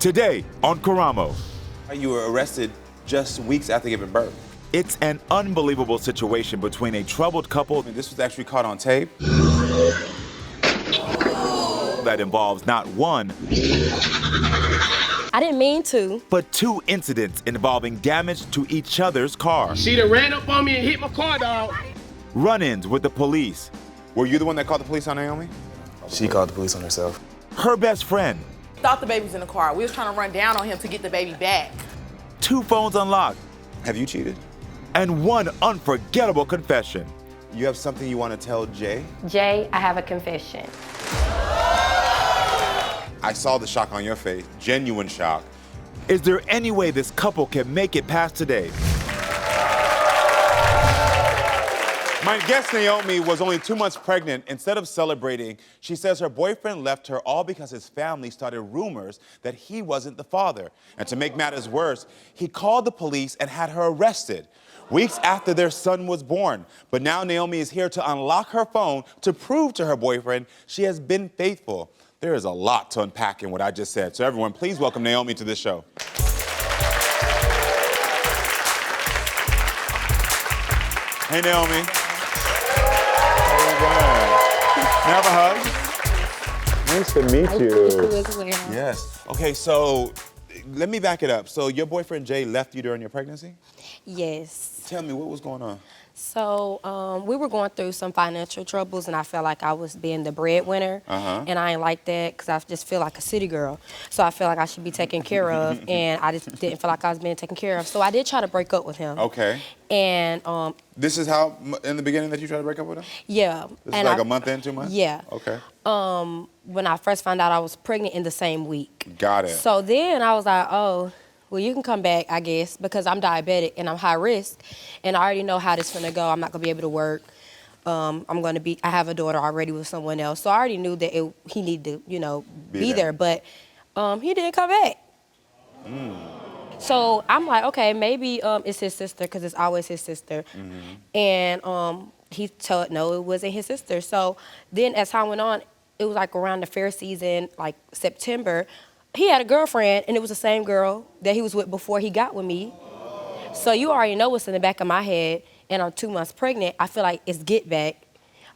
Today on Karamo. You were arrested just weeks after giving birth. It's an unbelievable situation between a troubled couple. And this was actually caught on tape. That involves not one, I didn't mean to, but two incidents involving damage to each other's car. She done ran up on me and hit my car, dog. Run-ins with the police. Were you the one that called the police on Naomi? She called the police on herself. Her best friend. Thought the baby was in the car. We was trying to run down on him to get the baby back. Two phones unlocked. Have you cheated? And one unforgettable confession. You have something you want to tell Jay? Jay, I have a confession. I saw the shock on your face, genuine shock. Is there any way this couple can make it past today? My guest, Naomi, was only 2 months pregnant. Instead of celebrating, she says her boyfriend left her all because his family started rumors that he wasn't the father. And to make matters worse, he called the police and had her arrested weeks after their son was born. But now Naomi is here to unlock her phone to prove to her boyfriend she has been faithful. There is a lot to unpack in what I just said. So everyone, please welcome Naomi to this show. Hey, Naomi. Can I have a hug? Nice to meet you. As well. Yes. Okay, so let me back it up. So your boyfriend Jay left you during your pregnancy? Yes. Tell me, what was going on? So we were going through some financial troubles, and I felt like I was being the breadwinner, and I ain't like that because I just feel like a city girl. So I feel like I should be taken care of, and I just didn't feel like I was being taken care of. So I did try to break up with him. Okay. And This is how, in the beginning, that you tried to break up with him? yeah. This is like a month in, 2 months? Yeah. Okay. When I first found out I was pregnant in the same week. Got it. So then I was like, oh, well, you can come back, I guess, because I'm diabetic and I'm high risk, and I already know how this is gonna go. I'm not gonna be able to work. I have a daughter already with someone else, so I already knew that he needed to, be there. But he didn't come back. So I'm like, okay, maybe it's his sister, because it's always his sister. And he told no, it wasn't his sister. So then as time went on, it was like around the fair season, like September. He had a girlfriend, and it was the same girl that he was with before he got with me. So you already know what's in the back of my head, and I'm 2 months pregnant. I feel like it's get back.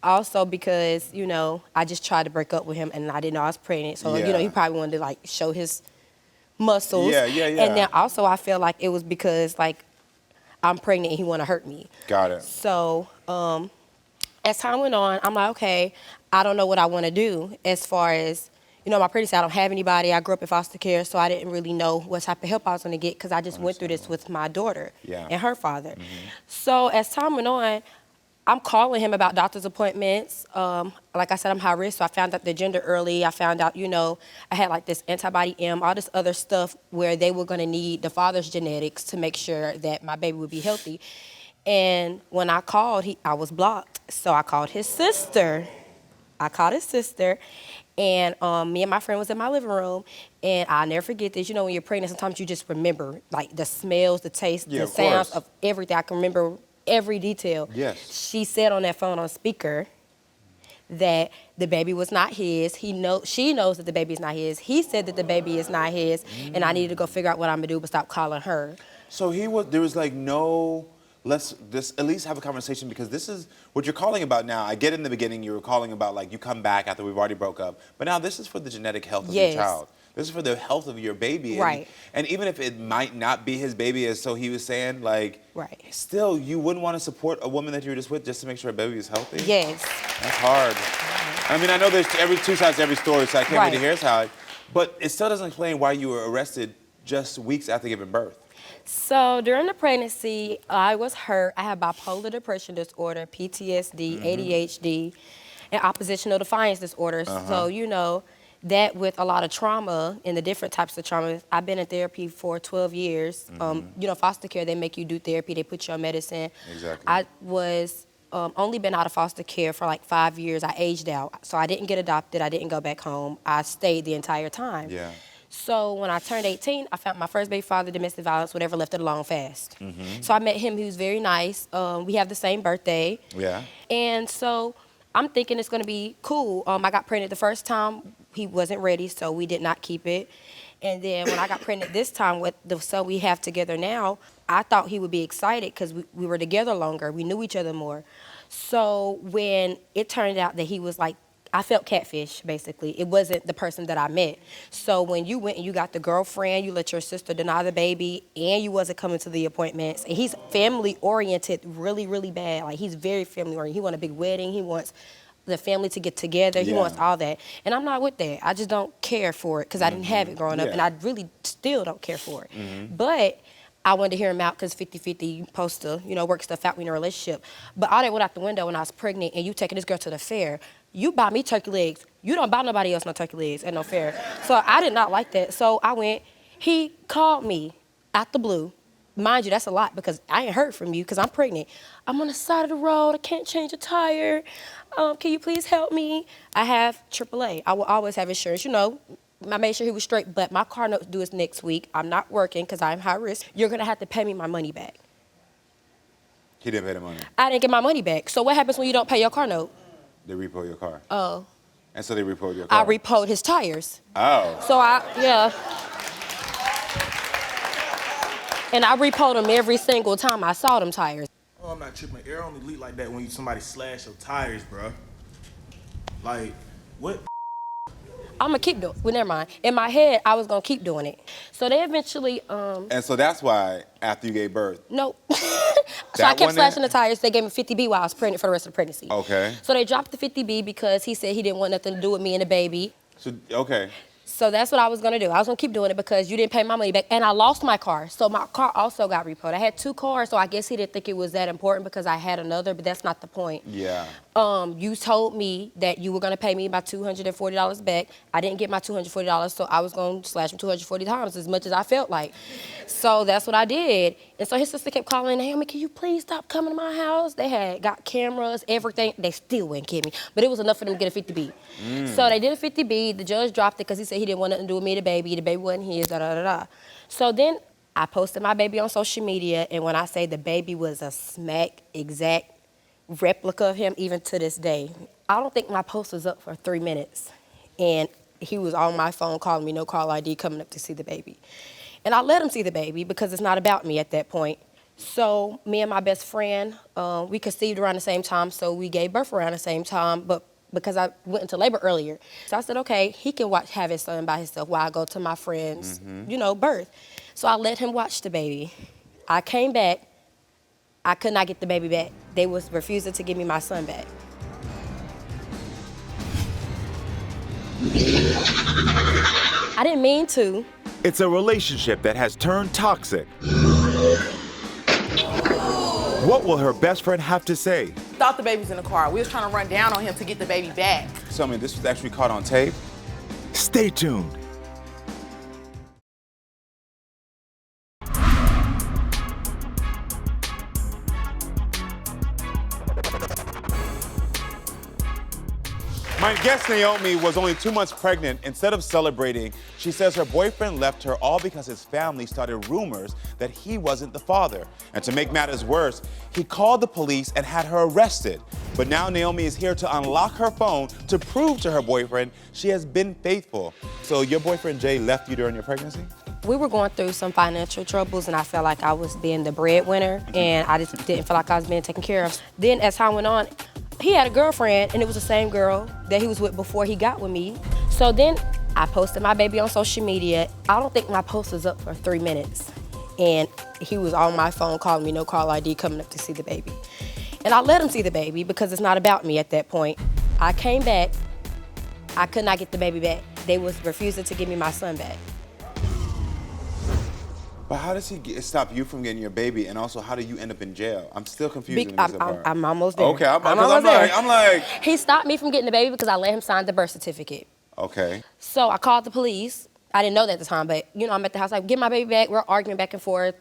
Also because, I just tried to break up with him, and I didn't know I was pregnant. So, he probably wanted to, like, show his muscles. Yeah. And then also I feel like it was because, like, I'm pregnant and he wanted to hurt me. Got it. So as time went on, I'm like, okay, I don't know what I want to do as far as, my pregnancy. I don't have anybody. I grew up in foster care, so I didn't really know what type of help I was going to get because I just went through this with my daughter and her father. So as time went on, I'm calling him about doctor's appointments. Like I said, I'm high risk, so I found out the gender early. I found out, I had like this antibody M, all this other stuff where they were going to need the father's genetics to make sure that my baby would be healthy. And when I called, I was blocked. So I called his sister. And me and my friend was in my living room, and I'll never forget this. When you're pregnant, sometimes you just remember, like, the smells, the taste, the sounds of everything. I can remember every detail. Yes. She said on that phone on speaker that the baby was not his. She knows that the baby is not his. He said that the baby is not his, and I needed to go figure out what I'm going to do but stop calling her. So there was like no... Let's just at least have a conversation, because this is what you're calling about now. I get in the beginning you were calling about, like, you come back after we've already broke up. But now this is for the genetic health of your child. This is for the health of your baby. Right. And even if it might not be his baby, as so he was saying, like, right. Still, you wouldn't want to support a woman that you were just with just to make sure her baby is healthy? Yes. That's hard. I mean, I know there's two sides to every story, so I can't wait to hear his side. But it still doesn't explain why you were arrested just weeks after giving birth. So during the pregnancy, I was hurt. I had bipolar depression disorder, PTSD, ADHD, and oppositional defiance disorder. So, that with a lot of trauma and the different types of trauma, I've been in therapy for 12 years. Foster care, they make you do therapy. They put you on medicine. Exactly. I was only been out of foster care for like 5 years. I aged out. So I didn't get adopted. I didn't go back home. I stayed the entire time. Yeah. So when I turned 18, I found my first baby father, domestic violence, whatever, left it alone fast. So I met him. He was very nice. We have the same birthday. Yeah. And so I'm thinking it's going to be cool. I got pregnant the first time. He wasn't ready, so we did not keep it. And then when I got pregnant this time with the son we have together now, I thought he would be excited because we were together longer. We knew each other more. So when it turned out that he was like, I felt catfish, basically. It wasn't the person that I met. So when you went and you got the girlfriend, you let your sister deny the baby, and you wasn't coming to the appointments. And he's family-oriented really, really bad. Like, he's very family-oriented. He wants a big wedding. He wants the family to get together. He wants all that. And I'm not with that. I just don't care for it because I didn't have it growing up, and I really still don't care for it. But I wanted to hear him out because 50-50, you supposed to, you know, work stuff out in a relationship. But all that went out the window when I was pregnant and you taking this girl to the fair. You buy me turkey legs. You don't buy nobody else no turkey legs at no fair. So I did not like that. So I went, he called me out the blue. Mind you, that's a lot because I ain't heard from you because I'm pregnant. I'm on the side of the road. I can't change a tire. Can you please help me? I have AAA. I will always have insurance. You know, I made sure he was straight, but my car note due is next week. I'm not working because I'm high risk. You're going to have to pay me my money back. He didn't pay the money. I didn't get my money back. So what happens when you don't pay your car note? They repo your car. Oh. And so they repoed your car. I repoed his tires. Oh. So and I repoed them every single time I saw them tires. Oh, I'm not tripping. Air only leak like that when somebody slash your tires, bro. Like, what? I'm gonna keep doing it. Well, never mind. In my head, I was gonna keep doing it. So they eventually, And so that's why after you gave birth. Nope. So I kept slashing the tires. They gave me 50B while I was pregnant for the rest of the pregnancy. Okay. So they dropped the 50B because he said he didn't want nothing to do with me and the baby. So, okay. So that's what I was gonna do. I was gonna keep doing it because you didn't pay my money back, and I lost my car. So my car also got repoed. I had 2 cars, so I guess he didn't think it was that important because I had another, but that's not the point. Yeah. You told me that you were gonna pay me my $240 back. I didn't get my $240, so I was gonna slash him 240 times as much as I felt like. So that's what I did. And so his sister kept calling, Naomi, can you please stop coming to my house? They had got cameras, everything. They still wouldn't kid me, but it was enough for them to get a 50B. So they did a 50B. The judge dropped it because he said he didn't want nothing to do with me, the baby. The baby wasn't his, da-da-da-da. So then I posted my baby on social media, and when I say the baby was a smack exact replica of him, even to this day, I don't think my post was up for 3 minutes. And he was on my phone calling me, no call ID, coming up to see the baby. And I let him see the baby because it's not about me at that point. So me and my best friend, we conceived around the same time, so we gave birth around the same time, but because I went into labor earlier. So I said, okay, he can have his son by himself while I go to my friend's, you know, birth. So I let him watch the baby. I came back. I could not get the baby back. They was refusing to give me my son back. I didn't mean to. It's a relationship that has turned toxic. What will her best friend have to say? Thought the baby was in the car. We was trying to run down on him to get the baby back. So, I mean, this was actually caught on tape? Stay tuned. My guest Naomi was only 2 months pregnant. Instead of celebrating, she says her boyfriend left her all because his family started rumors that he wasn't the father. And to make matters worse, he called the police and had her arrested. But now Naomi is here to unlock her phone to prove to her boyfriend she has been faithful. So your boyfriend Jay left you during your pregnancy? We were going through some financial troubles, and I felt like I was being the breadwinner, and I just didn't feel like I was being taken care of. Then as time went on, he had a girlfriend, and it was the same girl that he was with before he got with me. So then I posted my baby on social media. I don't think my post was up for 3 minutes. And he was on my phone calling me, no call ID, coming up to see the baby. And I let him see the baby because it's not about me at that point. I came back. I could not get the baby back. They was refusing to give me my son back. But how does he stop you from getting your baby, and also how do you end up in jail? I'm still confused in this part. I'm almost there. Okay, I'm like. He stopped me from getting the baby because I let him sign the birth certificate. Okay. So I called the police. I didn't know that at the time, but you know, I'm at the house, like, get my baby back. We're arguing back and forth.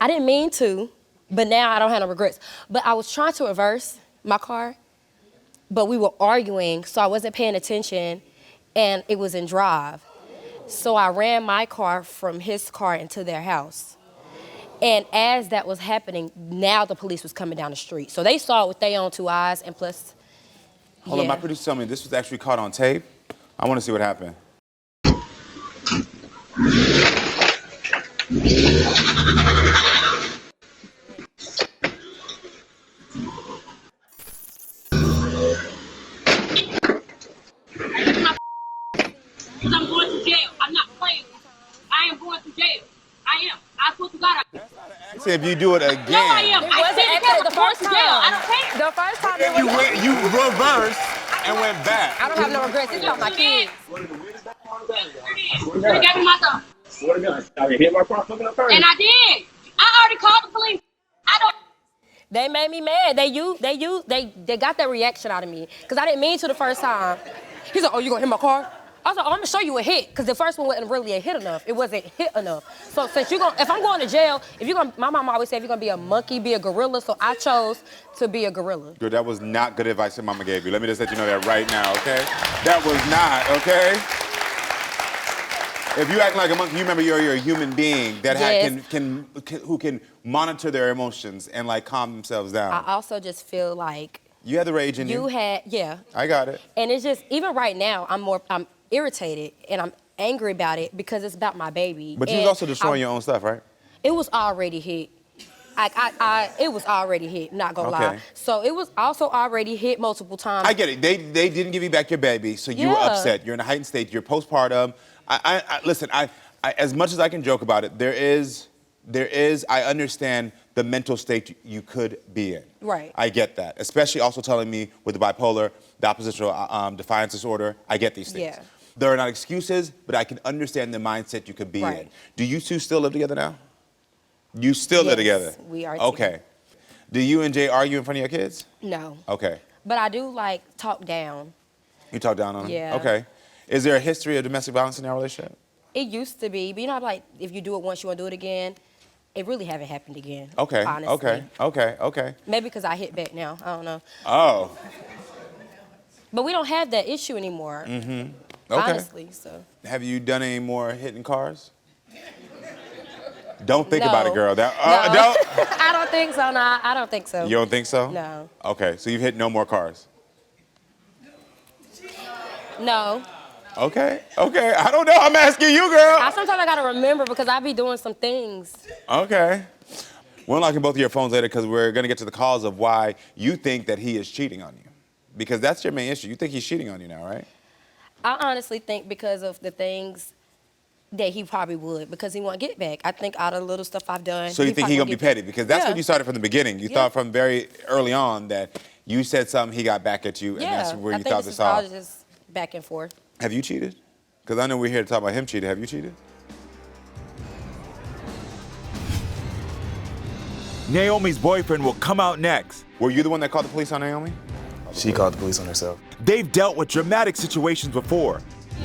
I didn't mean to, but now I don't have no regrets. But I was trying to reverse my car, but we were arguing, so I wasn't paying attention, and it was in drive. So I ran my car from his car into their house. And as that was happening, now the police was coming down the street. So they saw it with their own 2 eyes, and plus, Hold on, my producer told me this was actually caught on tape. I want to see what happened. Because I'm going to jail. I'm not playing. I am going to jail. I am. I swear to God. See if you do it again. No, I am. I said it the first time. I don't care. The first time Then you reversed and went back. I don't have no regrets. It's about my kids. You gave me my gun. Swear to God, I hit my car fucking up. And I did. I already called the police. I don't. They made me mad. They got that reaction out of me. Because I didn't mean to the first time. He's like, oh, you gonna hit my car? I was like, oh, I'm gonna show you a hit. Because the first one wasn't really a hit enough. It wasn't hit enough. So since if I'm going to jail, my mom always said, if you're gonna be a monkey, be a gorilla. So I chose to be a gorilla. Good, that was not good advice that mama gave you. Let me just let you know that right now, okay? That was not, okay? If you act like a monkey, you remember you're a human being that who can monitor their emotions and like calm themselves down. I also just feel like you had the rage in you. Yeah. I got it. And it's just, even right now, I'm irritated and I'm angry about it because it's about my baby. But you was also destroying your own stuff, right? It was already hit. It was already hit, not gonna lie. So it was also already hit multiple times. I get it. They didn't give you back your baby, so you were upset. You're in a heightened state. You're postpartum. Listen, as much as I can joke about it, there is, I understand the mental state you could be in. Right. I get that. Especially also telling me with the bipolar, the oppositional defiance disorder, I get these things. Yeah. There are not excuses, but I can understand the mindset you could be in. Do you two still live together now? You still live together? We are Okay. together. Do you and Jay argue in front of your kids? No. Okay. But I do like talk down. You talk down on them? Yeah. Okay. Is there a history of domestic violence in your relationship? It used to be, but you know, like if you do it once, you want to do it again. It really haven't happened again. Okay. Honestly. Okay. Maybe because I hit back now. I don't know. Oh. But we don't have that issue anymore. Mm-hmm. Okay. Honestly, so. Have you done any more hitting cars? Don't think No. about it, girl. No. Don't. I don't think so. No, I don't think so. You don't think so? No. Okay, so you've hit no more cars. No. Okay. I don't know. I'm asking you, girl. Sometimes I gotta remember because I be doing some things. Okay. We're unlocking both of your phones later because we're gonna get to the cause of why you think that he is cheating on you. Because that's your main issue. You think he's cheating on you now, right? I honestly think because of the things that he probably would, because he won't get back. I think out of the little stuff I've done. So you think he's gonna be petty? Because that's what you started from the beginning. You thought from very early on that you said something, he got back at you, and that's where you thought this all. off. Just back and forth. Have you cheated? Because I know we're here to talk about him cheating. Have you cheated? Naomi's boyfriend will come out next. Were you the one that called the police on Naomi? She called the police on herself. They've dealt with dramatic situations before.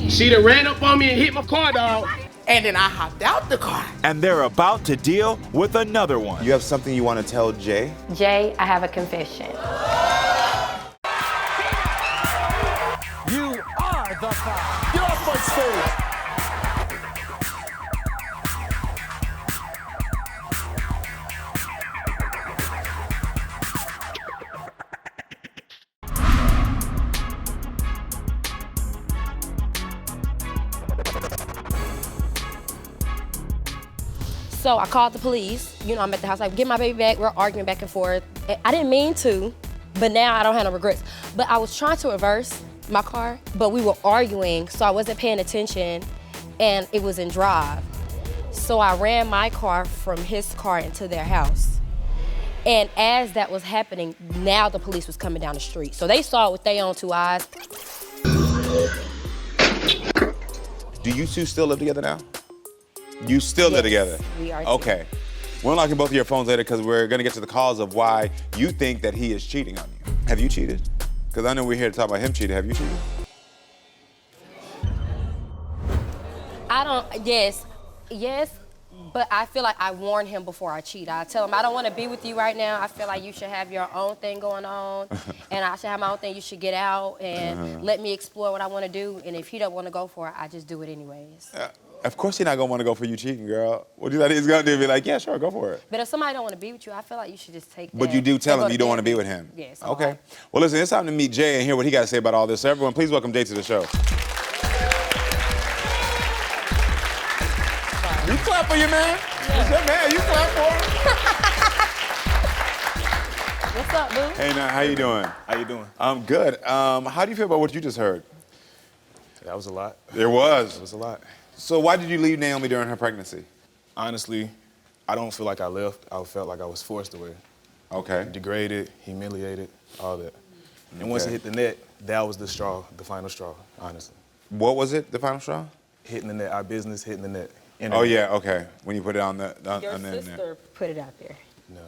She done ran up on me and hit my car, dog. And then I hopped out the car. And they're about to deal with another one. You have something you want to tell Jay? Jay, I have a confession. You are the cop. Get off my stage. So I called the police. You know, I'm at the house, like, get my baby back. We're arguing back and forth. I didn't mean to, but now I don't have no regrets. But I was trying to reverse my car, but we were arguing, so I wasn't paying attention, and it was in drive. So I ran my car from his car into their house. And as that was happening, now the police was coming down the street. So they saw it with their own two eyes. Do you two still live together now? You still live together? We are. Okay. We're unlocking both of your phones later because we're gonna get to the cause of why you think that he is cheating on you. Have you cheated? Because I know we're here to talk about him cheating. Have you cheated? Yes, but I feel like I warn him before I cheat. I tell him, I don't want to be with you right now. I feel like you should have your own thing going on, and I should have my own thing. You should get out and let me explore what I want to do, and if he don't want to go for it, I just do it anyways. Of course he's not gonna want to go for you cheating, girl. What do you think he's gonna do? Be like, yeah, sure, go for it. But if somebody don't want to be with you, I feel like you should just take that. But you do tell him you don't want to be with him. Yes. Okay. Well, listen, it's time to meet Jay and hear what he got to say about all this. So everyone, please welcome Jay to the show. You clap for your man? Yeah. It's your man, you clap for him. What's up, boo? Hey, now, how you doing? How you doing? I'm good. How do you feel about what you just heard? That was a lot. There was. It was a lot. So why did you leave Naomi during her pregnancy? Honestly, I don't feel like I left. I felt like I was forced away. Okay. Degraded, humiliated, all that. And once it hit the net, that was the straw, the final straw, honestly. What was it, the final straw? Hitting the net, our business hitting the net. Oh, yeah, okay. When you put it on the Your on the sister internet. put it out there. No,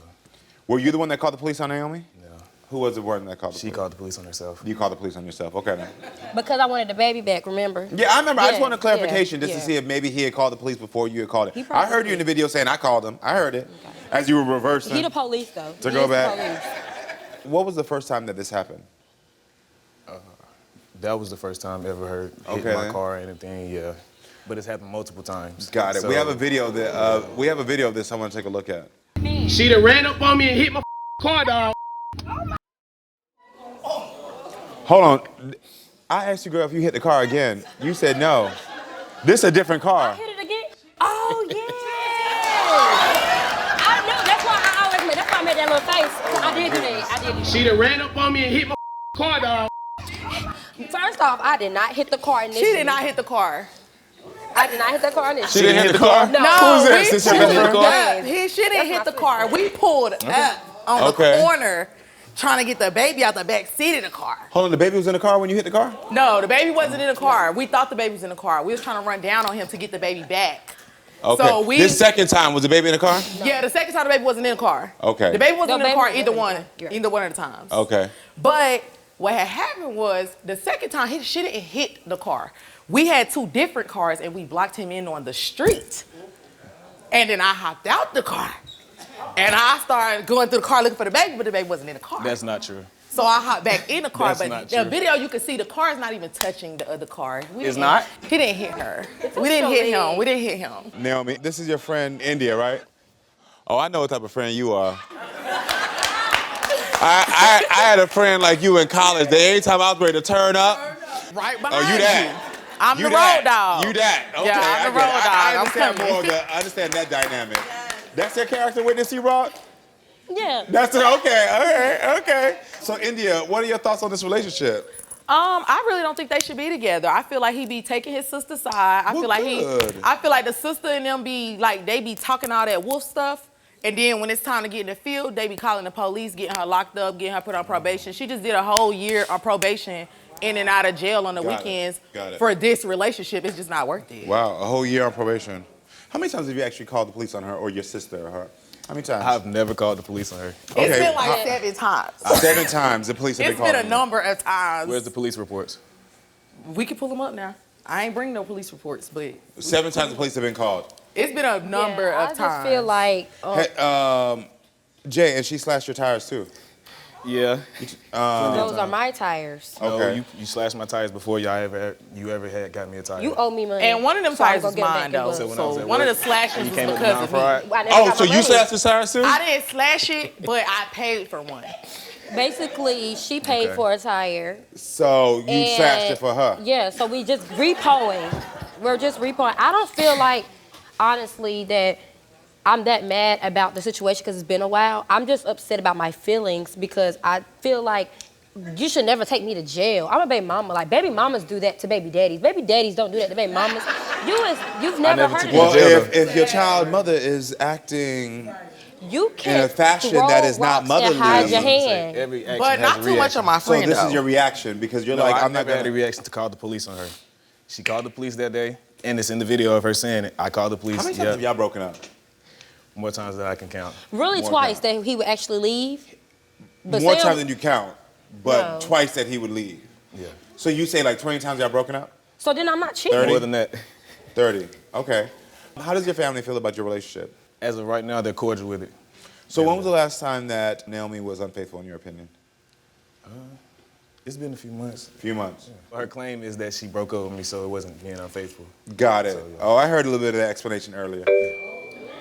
Were you the one that called the police on Naomi? no. Who was the one that called the She police? called the police on herself. You called the police on yourself. Okay, then. Because I wanted the baby back, remember? Yeah, I remember. I just Yeah, wanted clarification just yeah. to see if maybe he had called the police before you had called it. He I probably heard you in the did. video saying I called him. I heard it. As you were reversing. He the police, though. To He go is the back. police. What was the first time that this happened? That was the first time I ever heard Okay, hit my then. car or anything, yeah. But it's happened multiple times. Got it. So, We have a video of this I want to take a look at. She done ran up on me and hit my car, dog. Hold on. I asked you, girl, if you hit the car again. You said no. This is a different car. Hit it again? Oh, yeah. I knew. That's why I always made. That's why I made that little face. I did do that. I did do that. She done ran up on me and hit my car, dog. First off, I did not hit the car initially. She did not hit the car. I did not hit the car initially. She didn't hit the car? No. Who's this? we This your pulled best friend? up. She didn't hit my the car. We pulled up on Okay. the corner trying to get the baby out the back seat of the car. Hold on, the baby was in the car when you hit the car? No, the baby wasn't in the car. We thought the baby was in the car. We was trying to run down on him to get the baby back. Okay. So we- This second time, was the baby in the car? Yeah, the second time the baby wasn't in the car. Okay. The baby wasn't No, in the car baby either wasn't. one. You're right. Either one of the times. Okay. But what had happened was the second time she didn't hit the car. We had two different cars and we blocked him in on the street. And then I hopped out the car. And I started going through the car looking for the baby, but the baby wasn't in the car. That's not true. So I hopped back in the car, That's but not the true. video you can see the car is not even touching the other car. It's not? He didn't hit her. We didn't hit him. We didn't hit him. Naomi, this is your friend India, right? Oh, I know what type of friend you are. I had a friend like you in college that every time I was ready to turn up, Right behind oh, you that. I'm You the that. road dog. You that. Okay, Yeah, I'm I the get it. road dog. I I'm understand coming. more of the, I understand that dynamic. That's your character witness you brought? Yeah. That's it. Okay. So, India, what are your thoughts on this relationship? I really don't think they should be together. I feel like he be taking his sister's side. I Well, feel like good. I feel like the sister and them be like they be talking all that wolf stuff. And then when it's time to get in the field, they be calling the police, getting her locked up, getting her put on probation. She just did a whole year on probation, in and out of jail on the Got it. weekends Got it. for this relationship. It's just not worth it. Wow, a whole year on probation. How many times have you actually called the police on her or your sister or her? How many times? I've never called the police on her. It's Okay. been like 7 times. 7 times the police have It's been calling been a you. number of times. Where's the police reports? We can pull them up now. I ain't bring no police reports, but 7 times the police have been called. it's been a number Yeah, of times. I just feel like Hey, Jay, and she slashed your tires too. Yeah. those are my tires. Okay. No, you slashed my tires before you ever had got me a tire. You owe me money. And one of them So I'm tires gonna is get it back mine in though. blood. So when I was So at one of work, the slashes and you was came up because to of me. non-fraud? I never Oh, got so my you money. slashed the tires too? I didn't slash it, but I paid for one. Basically, she paid Okay. for a tire. So you and- slashed it for her? Yeah, so we just repoing. We're just repoing. I don't feel like, honestly, that I'm that mad about the situation because it's been a while. I'm just upset about my feelings because I feel like you should never take me to jail. I'm a baby mama. Like, baby mamas do that to baby daddies. Baby daddies don't do that to baby mamas. You've never never heard took of you Well, to jail, it. if your child mother is acting You can't fashion throw that is not rocks and motherly. hide your That's what I'm saying. hand. Every action But has not a too much reaction. on my so friend this though. is your reaction because you're No, like, I I'm not never had a gonna. reaction to call the police on her. She called the police that day, and it's in the video of her saying it. I called the police. How many times have y'all broken up? More times than I can count. Really More twice time. that he would actually leave. But More Sam- times than you count, but No. twice that he would leave. Yeah. So you say like 20 times y'all broken up? So then I'm not cheating. 30? More than that. 30. Okay. How does your family feel about your relationship? As of right now, they're cordial with it. So when was the last time that Naomi was unfaithful in your opinion? It's been a few months. A few months. Her claim is that she broke up with me, so it wasn't being unfaithful. Got it. So, yeah. Oh, I heard a little bit of that explanation earlier.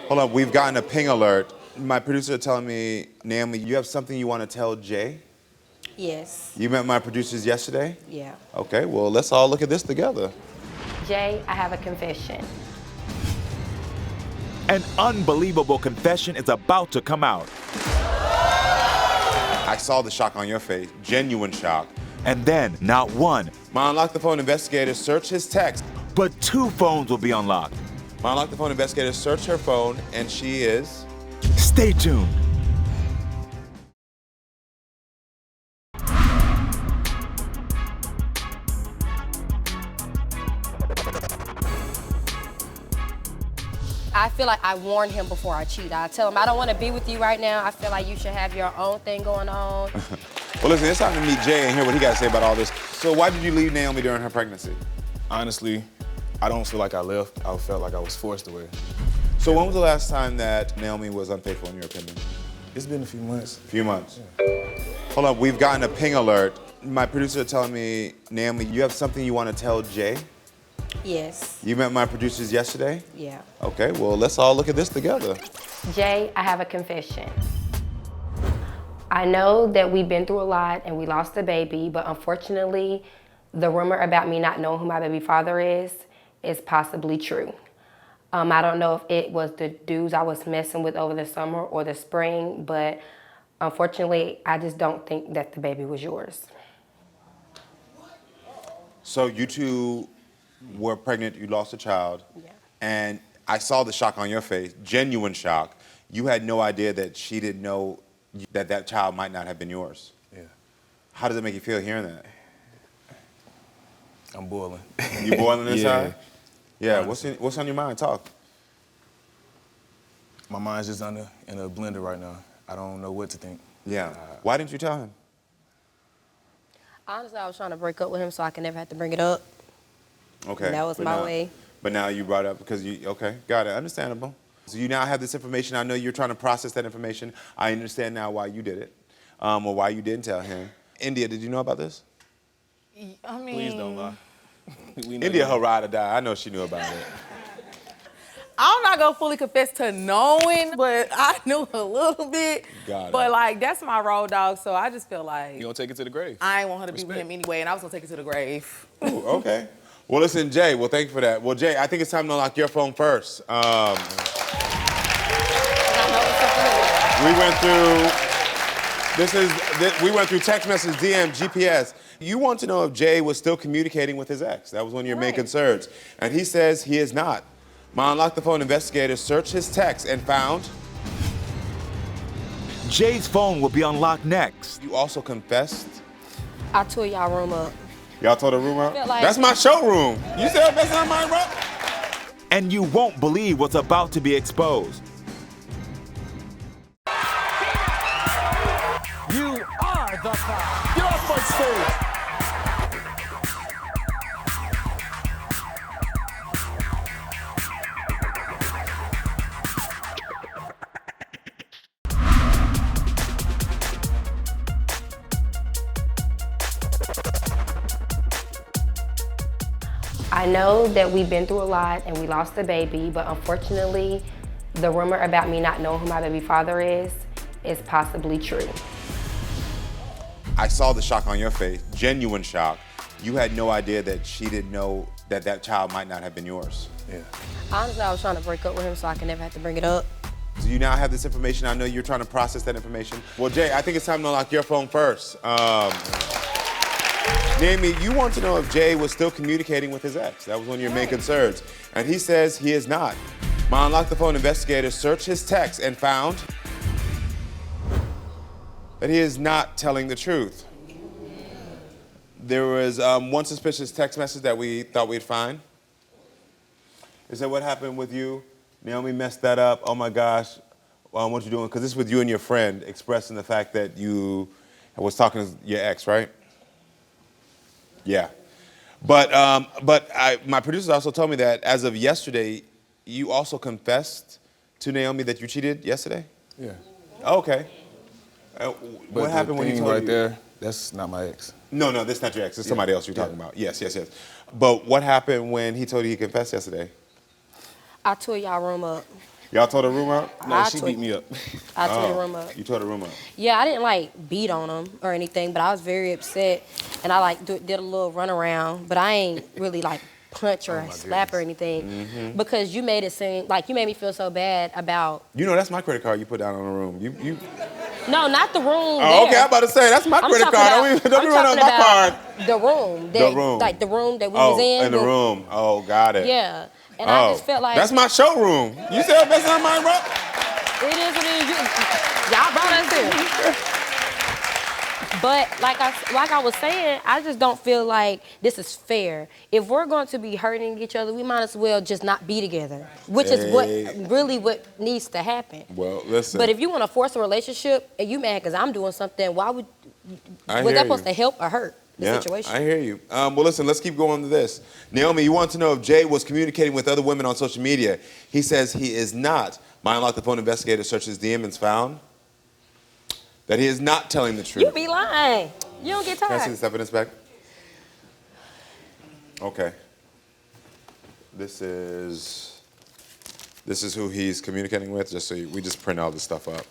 Hold on, we've gotten a ping alert. My producer telling me, Naomi, you have something you want to tell Jay? Yes. You met my producers yesterday? Yeah. Okay, well, let's all look at this together. Jay, I have a confession. An unbelievable confession is about to come out. I saw the shock on your face, genuine shock. And then, not one, My Unlock the Phone investigators search his text. but 2 phones will be unlocked. My Unlock the Phone investigators search her phone, and she is... Stay tuned. I feel like I warned him before I cheat. I tell him, I don't want to be with you right now. I feel like you should have your own thing going on. Well, listen, it's time to meet Jay and hear what he got to say about all this. So why did you leave Naomi during her pregnancy? Honestly, I don't feel like I left. I felt like I was forced away. So when was the last time that Naomi was unfaithful, in your opinion? It's been a few months. Few months. Hold up, we've gotten a ping alert. My producer telling me, Naomi, you have something you want to tell Jay? Yes. You met my producers yesterday? Yeah. Okay, well, let's all look at this together. Jay, I have a confession. I know that we've been through a lot and we lost a baby, but unfortunately, the rumor about me not knowing who my baby father is possibly true. I don't know if it was the dudes I was messing with over the summer or the spring, but unfortunately, I just don't think that the baby was yours. So you two were pregnant, you lost a child, and I saw the shock on your face, genuine shock. You had no idea that she didn't know that that child might not have been yours. Yeah. How does it make you feel hearing that? I'm boiling. You boiling inside? Yeah. Yeah, what's on your mind? Talk. My mind's just in a blender right now. I don't know what to think. Yeah. Why didn't you tell him? Honestly, I was trying to break up with him so I could never have to bring it up. Okay. And that was my way. But now you brought it up because you, okay, got it, understandable. So you now have this information. I know you're trying to process that information. I understand now why you did it, or why you didn't tell him. India, did you know about this? I mean, Please don't lie. We know India, you. her ride or die. I know she knew about it. I'm not gonna fully confess to knowing, but I knew a little bit. Got it. But like, that's my road dog, so I just feel like You gonna take it to the grave? I ain't want her to be with Respect. him anyway, and I was gonna take it to the grave. Ooh, okay. Well, listen, Jay, well, thank you for that. Well, Jay, I think it's time to unlock your phone first. We went through text message, DM, GPS. You want to know if Jay was still communicating with his ex. That was one of your main concerns. And he says he is not. My Unlock the Phone investigators searched his text and found... Jay's phone will be unlocked next. You also confessed? I tore y'all room up. Y'all told the room out? Felt like- That's my showroom. You said that's not my room? And you won't believe what's about to be exposed. You are the fire. Get off my stage. I know that we've been through a lot and we lost a baby, but unfortunately, the rumor about me not knowing who my baby father is possibly true. I saw the shock on your face, genuine shock. You had no idea that she didn't know that that child might not have been yours. Yeah. Honestly, I was trying to break up with him so I could never have to bring it up. So you now have this information. I know you're trying to process that information. Well, Jay, I think it's time to unlock your phone first. Naomi, you want to know if Jay was still communicating with his ex. That was one of your main concerns. And he says he is not. My Unlock the Phone investigators searched his text and found that he is not telling the truth. There was one suspicious text message that we thought we'd find. It said, what happened with you? Naomi messed that up. Oh my gosh, what you doing? Because this is with you and your friend expressing the fact that you was talking to your ex, right? Yeah. But my producers also told me that as of yesterday, you also confessed to Naomi that you cheated yesterday? Yeah. Okay. But What happened when you told right you? there, that's not my ex. No, that's not your ex. It's somebody else you're talking about. Yes. But what happened when he told you he confessed yesterday? I tore y'all room up. Y'all tore the room out? No, she beat me up. I tore the room up. You tore the room out. Yeah, I didn't like beat on him or anything, but I was very upset, and I like did a little run around, but I ain't really like punch or slap or anything, because you made it seem like you made me feel so bad about. You know, that's my credit card you put down on the room. You. No, not the room. Oh, okay, I'm about to say that's my credit card. Don't be running my card. The room. The room. Like the room that we was in. Oh, in the room. Oh, got it. Yeah. And I just felt like that's my showroom. You said that's not mine, bro. It is what it is. Y'all brought us here. But like I was saying, I just don't feel like this is fair. If we're going to be hurting each other, we might as well just not be together, which is what needs to happen. Well, listen. But if you want to force a relationship and you mad because I'm doing something, why would that supposed to help or hurt the situation? I hear you. Well, listen, let's keep going to this. Naomi, you want to know if Jay was communicating with other women on social media. He says he is not. My unlocked the phone investigator searches DM and found that he is not telling the truth. You be lying. You don't get tired. Can I see the evidence back? Okay. This is who he's communicating with, just so we just print all this stuff up.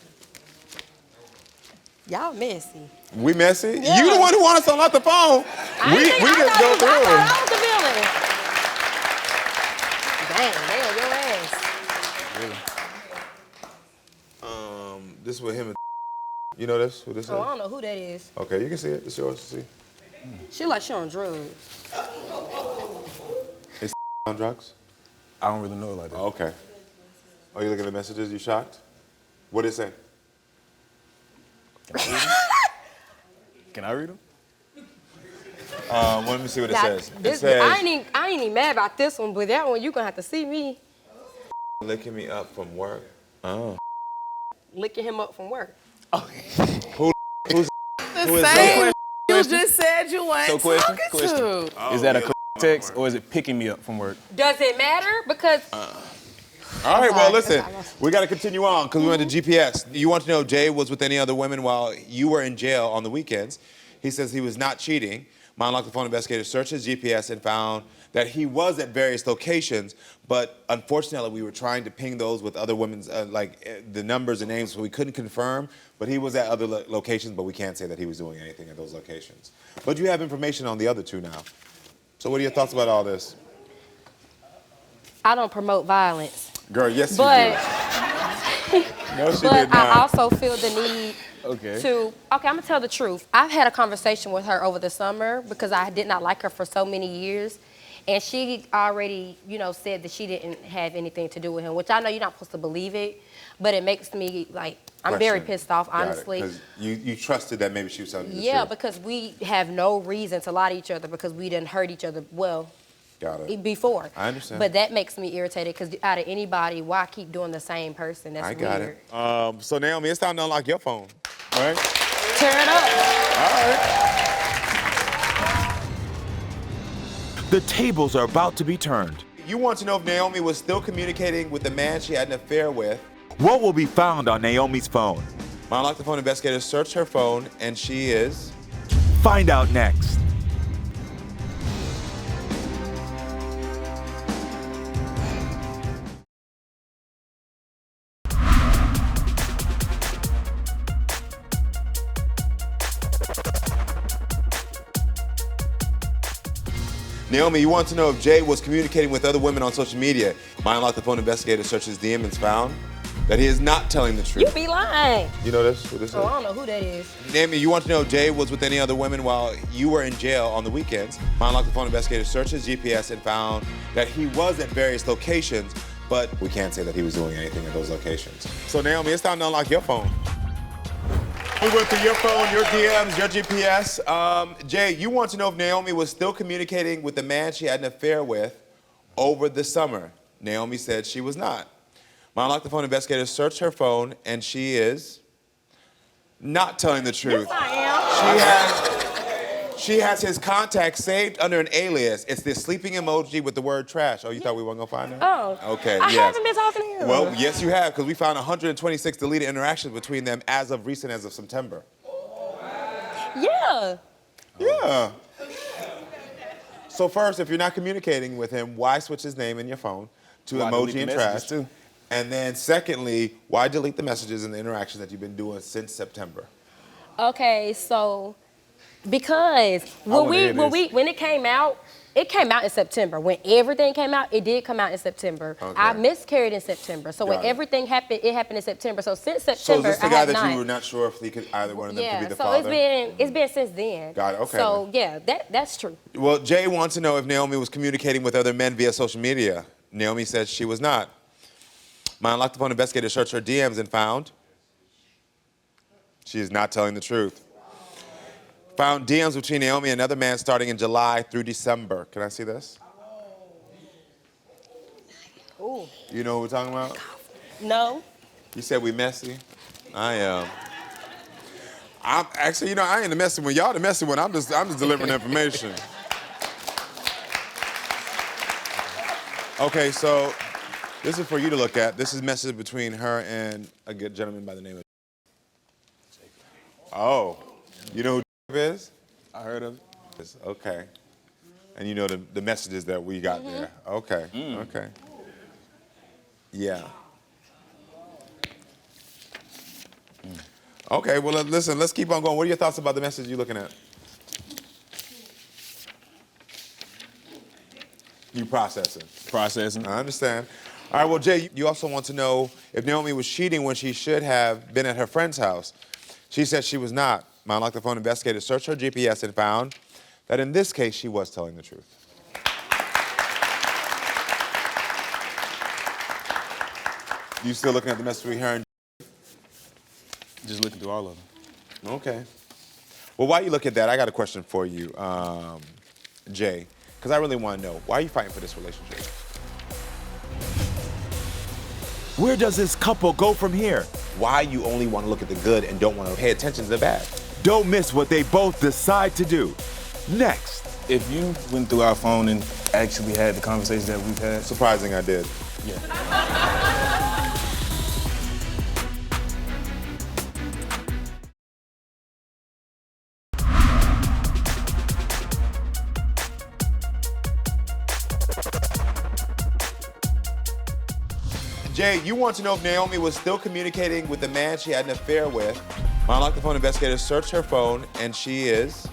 Y'all messy. We messy? Yeah. You the one who wanted to unlock the phone. We just go through. I was the villain. Dang, they on your ass. This is with him and you know this? Who this is? Oh, I don't know who that is. Okay, you can see it. It's yours to see. She like she on drugs. Is on drugs? I don't really know it like that. Oh, okay. Oh, you looking at the messages? You shocked? What did it say? Can I read them? Let me see what it says. It says, I ain't even mad about this one, but that one you gonna have to see me. Licking me up from work. Oh. Licking him up from work. Who's The same you just said you weren't talking to. Is that a text or is it picking me up from work? Does it matter? Because all right, well, listen, we got to continue on because we went to GPS. You want to know if Jay was with any other women while you were in jail on the weekends. He says he was not cheating. My unlocked the phone investigator searched his GPS and found that he was at various locations, but unfortunately we were trying to ping those with other women's, the numbers and names, so we couldn't confirm, but he was at other locations, but we can't say that he was doing anything at those locations. But you have information on the other two now. So what are your thoughts about all this? I don't promote violence. Girl, yes but, you do. No, she did not. I also feel the need to, I'm gonna tell the truth. I've had a conversation with her over the summer because I did not like her for so many years. And she already, said that she didn't have anything to do with him, which I know you're not supposed to believe it, but it makes me, I'm very pissed off, honestly. Because you trusted that maybe she was telling you the truth. Yeah, truth. because we have no reason to lie to each other because we didn't hurt each other before. I understand. But that makes me irritated because out of anybody, why keep doing the same person? That's weird. I got it. So Naomi, it's time to unlock your phone, all right? Turn it up. All right. The tables are about to be turned. You want to know if Naomi was still communicating with the man she had an affair with. What will be found on Naomi's phone? My unlocked the phone investigators searched her phone, and she is... Find out next. Naomi, you want to know if Jay was communicating with other women on social media. My unlocked the phone investigator searched his DM and found that he is not telling the truth. You be lying. You know this? Who this is? I don't know who that is. Naomi, you want to know if Jay was with any other women while you were in jail on the weekends. My unlocked the phone investigator searched his GPS and found that he was at various locations, but we can't say that he was doing anything at those locations. So Naomi, it's time to unlock your phone. We went through your phone, your DMs, your GPS. Jay, you want to know if Naomi was still communicating with the man she had an affair with over the summer. Naomi said she was not. My unlocked the phone investigator searched her phone, and she is not telling the truth. Yes, I am. She has his contact saved under an alias. It's this sleeping emoji with the word trash. Oh, you thought we weren't gonna find that? Oh. Okay, I yes. haven't been talking to him. Well, yes, you have, because we found 126 deleted interactions between them as of September. Yeah. Yeah. So first, if you're not communicating with him, why switch his name in your phone to emoji and trash? Too? And then secondly, why delete the messages and the interactions that you've been doing since September? Okay, so because when it came out, It came out in September. When everything came out, it did come out in September. Okay. I miscarried in September. So when Got it. everything happened, it happened in September. So since So September, is this the I guy have that not. you were not sure if either one of them could be the so father? it's been since then. Got it, okay. So yeah, that's true. Well, Jay wants to know if Naomi was communicating with other men via social media. Naomi says she was not. My unlocked phone investigator searched her DMs and found she is not telling the truth. Found DMs between Naomi and another man starting in July through December. Can I see this? Ooh. You know what we're talking about? No. You said we messy. I am. I'm actually, I ain't the messy one. Y'all the messy one. I'm just delivering information. Okay, so this is for you to look at. This is a message between her and a good gentleman by the name of. Oh, you know who is? I heard of it. Okay. And you know the messages that we got there. Okay. Okay. Yeah. Okay, well, listen, let's keep on going. What are your thoughts about the message you're looking at? You processing. Processing. I understand. All right, well, Jay, you also want to know if Naomi was cheating when she should have been at her friend's house. She said she was not. My unlocked the phone investigator searched her GPS and found that in this case, she was telling the truth. You still looking at the message we heard? Just looking through all of them. Okay. Well, while you look at that, I got a question for you, Jay, because I really want to know, why are you fighting for this relationship? Where does this couple go from here? Why you only want to look at the good and don't want to pay attention to the bad? Don't miss what they both decide to do. Next. If you went through our phone and actually had the conversations that we've had. Surprising I did. Yeah. Jay, you want to know if Naomi was still communicating with the man she had an affair with. My unlocked the phone investigator searched her phone, and she is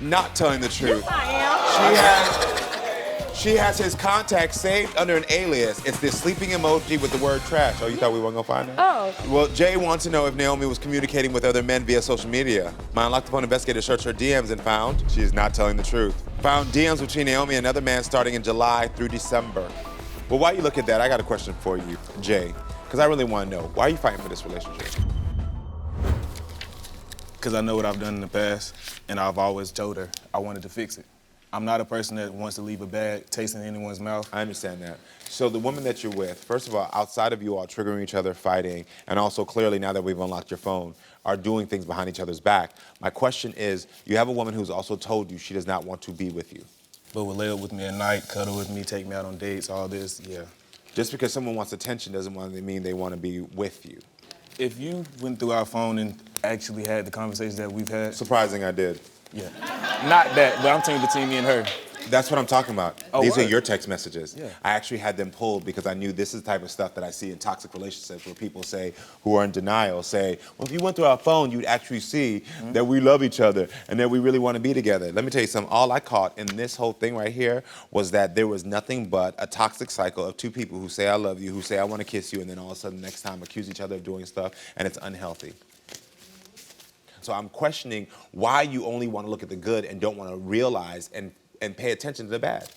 not telling the truth. Yes, I am. She has his contact saved under an alias. It's this sleeping emoji with the word trash. Oh, you thought we weren't gonna find it? Oh. Well, Jay wants to know if Naomi was communicating with other men via social media. My unlocked the phone investigator searched her DMs and found she is not telling the truth. Found DMs between Naomi and another man starting in July through December. Well, while you look at that, I got a question for you, Jay, because I really want to know, why are you fighting for this relationship? Because I know what I've done in the past, and I've always told her I wanted to fix it. I'm not a person that wants to leave a bad taste in anyone's mouth. I understand that. So the woman that you're with, first of all, outside of you all triggering each other, fighting, and also clearly now that we've unlocked your phone, are doing things behind each other's back. My question is, you have a woman who's also told you she does not want to be with you. But would lay up with me at night, cuddle with me, take me out on dates, all this, yeah. Just because someone wants attention doesn't mean they want to be with you. If you went through our phone and actually had the conversations that we've had. Surprising I did. Yeah. Not that, but I'm talking between me and her. That's what I'm talking about. Oh, These are what? your text messages. Yeah. I actually had them pulled because I knew this is the type of stuff that I see in toxic relationships where people say, who are in denial, say, well, if you went through our phone, you'd actually see that we love each other and that we really want to be together. Let me tell you something. All I caught in this whole thing right here was that there was nothing but a toxic cycle of two people who say, I love you, who say, I want to kiss you, and then all of a sudden next time accuse each other of doing stuff, and it's unhealthy. So I'm questioning why you only want to look at the good and don't want to realize and pay attention to the bad.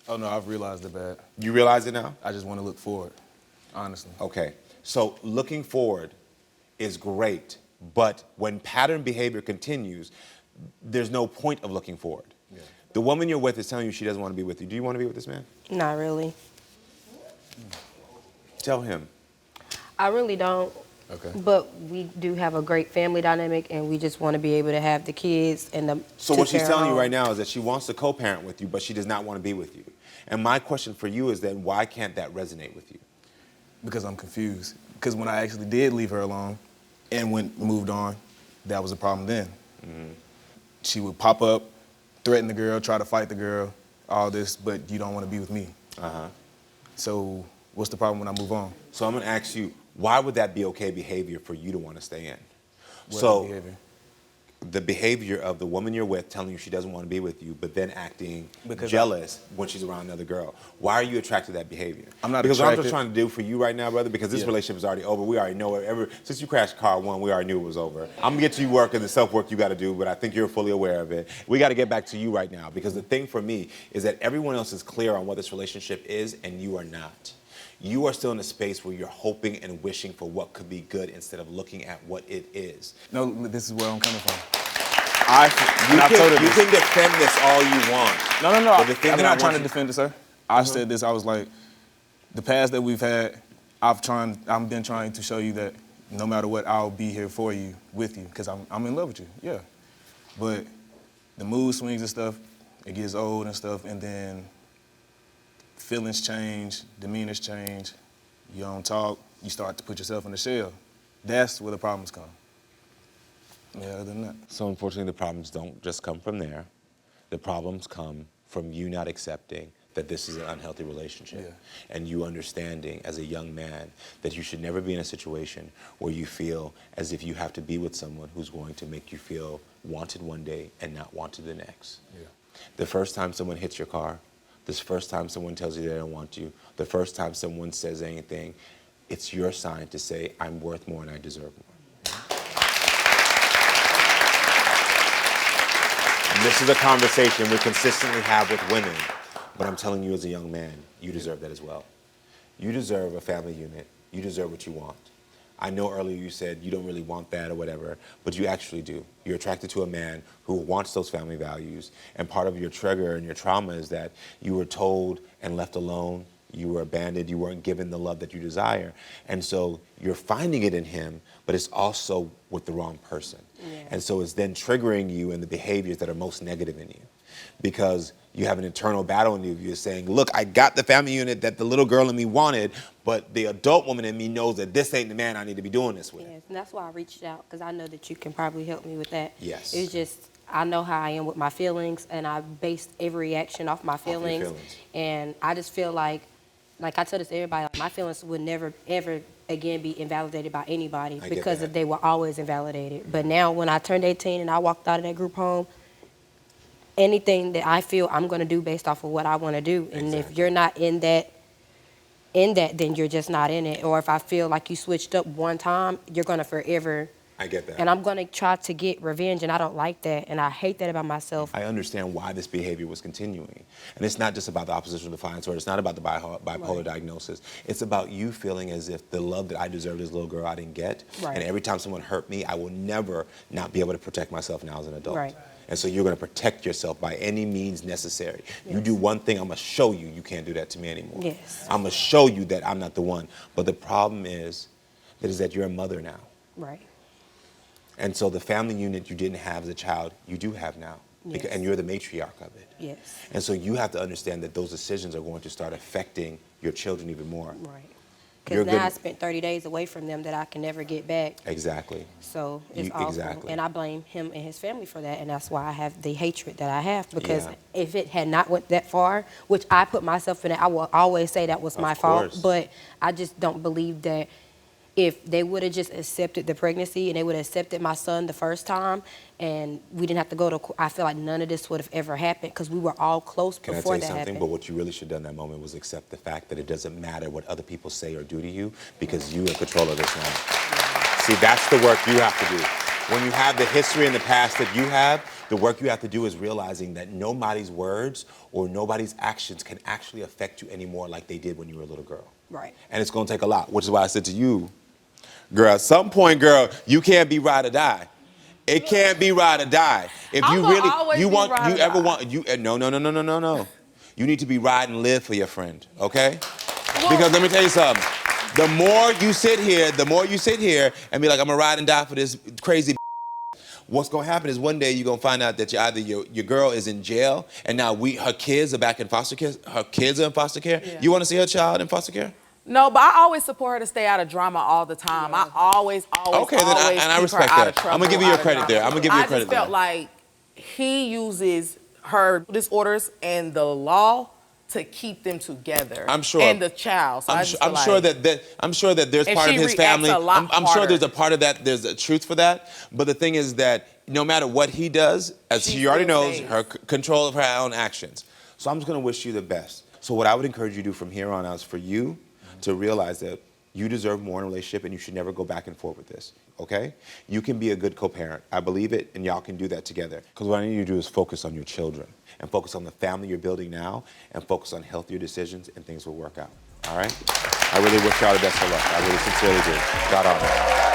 Oh, no, I've realized the bad. You realize it now? I just want to look forward, honestly. Okay, so looking forward is great, but when pattern behavior continues, there's no point of looking forward. Yeah. The woman you're with is telling you she doesn't want to be with you. Do you want to be with this man? Not really. Tell him. I really don't. Okay. But we do have a great family dynamic, and we just want to be able to have the kids and the. So what she's telling you right now is that she wants to co-parent with you, but she does not want to be with you. And my question for you is then, why can't that resonate with you? Because I'm confused. Because when I actually did leave her alone and moved on, that was a problem then. Mm-hmm. She would pop up, threaten the girl, try to fight the girl, all this, but you don't want to be with me. Uh-huh. So what's the problem when I move on? So I'm going to ask you, why would that be okay behavior for you to want to stay in? What so behavior? the behavior of the woman you're with telling you she doesn't want to be with you, but then acting Because jealous when she's around another girl. Why are you attracted to that behavior? I'm not because what I'm attracted. just trying to do for you right now, brother, because this Yeah. relationship is already over. We already know it. Since you crashed car one, we already knew it was over. I'm gonna get to you work and the self-work you gotta do, but I think you're fully aware of it. We gotta get back to you right now, because the thing for me is that everyone else is clear on what this relationship is and you are not. You are still in a space where you're hoping and wishing for what could be good instead of looking at what it is. No, this is where I'm coming from. You can defend this all you want. No. But the thing I'm that I not trying want to you- defend it, sir. I said this. I was like, the past that we've had, I've been trying to show you that no matter what, I'll be here for you, with you, because I'm in love with you. Yeah. But the mood swings and stuff, it gets old and stuff, and then feelings change, demeanors change. You don't talk. You start to put yourself in the shell. That's where the problems come. Yeah, other than that. So unfortunately, the problems don't just come from there. The problems come from you not accepting that this is an unhealthy relationship. Yeah. And you understanding as a young man that you should never be in a situation where you feel as if you have to be with someone who's going to make you feel wanted one day and not wanted the next. Yeah. The first time someone hits your car, the first time someone tells you they don't want you, the first time someone says anything, it's your sign to say, I'm worth more and I deserve more. And this is a conversation we consistently have with women, but I'm telling you as a young man, you deserve that as well. You deserve a family unit. You deserve what you want. I know earlier you said you don't really want that or whatever, but you actually do. You're attracted to a man who wants those family values, and part of your trigger and your trauma is that you were told and left alone, you were abandoned, you weren't given the love that you desire, and so you're finding it in him, but it's also with the wrong person. Yeah. And so it's then triggering you in the behaviors that are most negative in you, because you have an internal battle in you. You're saying, look, I got the family unit that the little girl in me wanted, but the adult woman in me knows that this ain't the man I need to be doing this with. Yes, and that's why I reached out, because I know that you can probably help me with that. Yes. It's just, I know how I am with my feelings, and I based every action off my feelings. And I just feel like I tell this to everybody, like, my feelings would never, ever again be invalidated by anybody, because they were always invalidated. But now when I turned 18 and I walked out of that group home, anything that I feel I'm going to do based off of what I want to do. And if you're not in that, then you're just not in it. Or if I feel like you switched up one time, you're going to forever. I get that. And I'm going to try to get revenge, and I don't like that. And I hate that about myself. I understand why this behavior was continuing. And it's not just about the oppositional defiance, or it's not about the bipolar diagnosis. It's about you feeling as if the love that I deserved as a little girl I didn't get. Right. And every time someone hurt me, I will never not be able to protect myself now as an adult. Right. And so you're going to protect yourself by any means necessary. Yes. You do one thing, I'm going to show you can do that to me anymore. Yes. I'm going to show you that I'm not the one. But the problem is that you're a mother now. Right. And so the family unit you didn't have as a child, you do have now. Yes. And you're the matriarch of it. Yes. And so you have to understand that those decisions are going to start affecting your children even more. Right. Because now I spent 30 days away from them that I can never get back. Exactly. So it's awful. Exactly. And I blame him and his family for that. And that's why I have the hatred that I have. Because if it had not went that far, which I put myself in it, I will always say that was my fault. But I just don't believe that if they would have just accepted the pregnancy and they would have accepted my son the first time and we didn't have to go to court, I feel like none of this would have ever happened, because we were all close before that happened. Can I tell you something? But what you really should have done in that moment was accept the fact that it doesn't matter what other people say or do to you, because you're in control of this now. See, that's the work you have to do. When you have the history and the past that you have, the work you have to do is realizing that nobody's words or nobody's actions can actually affect you anymore like they did when you were a little girl. Right. And it's going to take a lot, which is why I said to you, girl, at some point, girl, you can't be ride or die. It can't be ride or die. If you really, no. You need to be ride and live for your friend, okay? Because let me tell you something. The more you sit here and be like, I'm gonna ride and die for this crazy, what's gonna happen is one day you're gonna find out that either your girl is in jail and now her kids are back in foster care. Her kids are in foster care. Yeah. You wanna see her child in foster care? No, but I always support her to stay out of drama all the time. Yeah. I always okay, then I respect that. I'm gonna give you your credit there. I just felt like he uses her disorders and the law to keep them together. I'm sure. And the child. So I'm sure that there's And part of she his reacts family. a lot I'm sure harder. there's a part of that. There's a truth for that. But the thing is that no matter what he does, as She she already still knows, stays. her control of her own actions. So I'm just going to wish you the best. So what I would encourage you to do from here on out is for you to realize that you deserve more in a relationship and you should never go back and forth with this, okay? You can be a good co-parent. I believe it, and y'all can do that together. Because what I need you to do is focus on your children and focus on the family you're building now and focus on healthier decisions, and things will work out, all right? I really wish y'all the best of luck. I really sincerely do. God honor.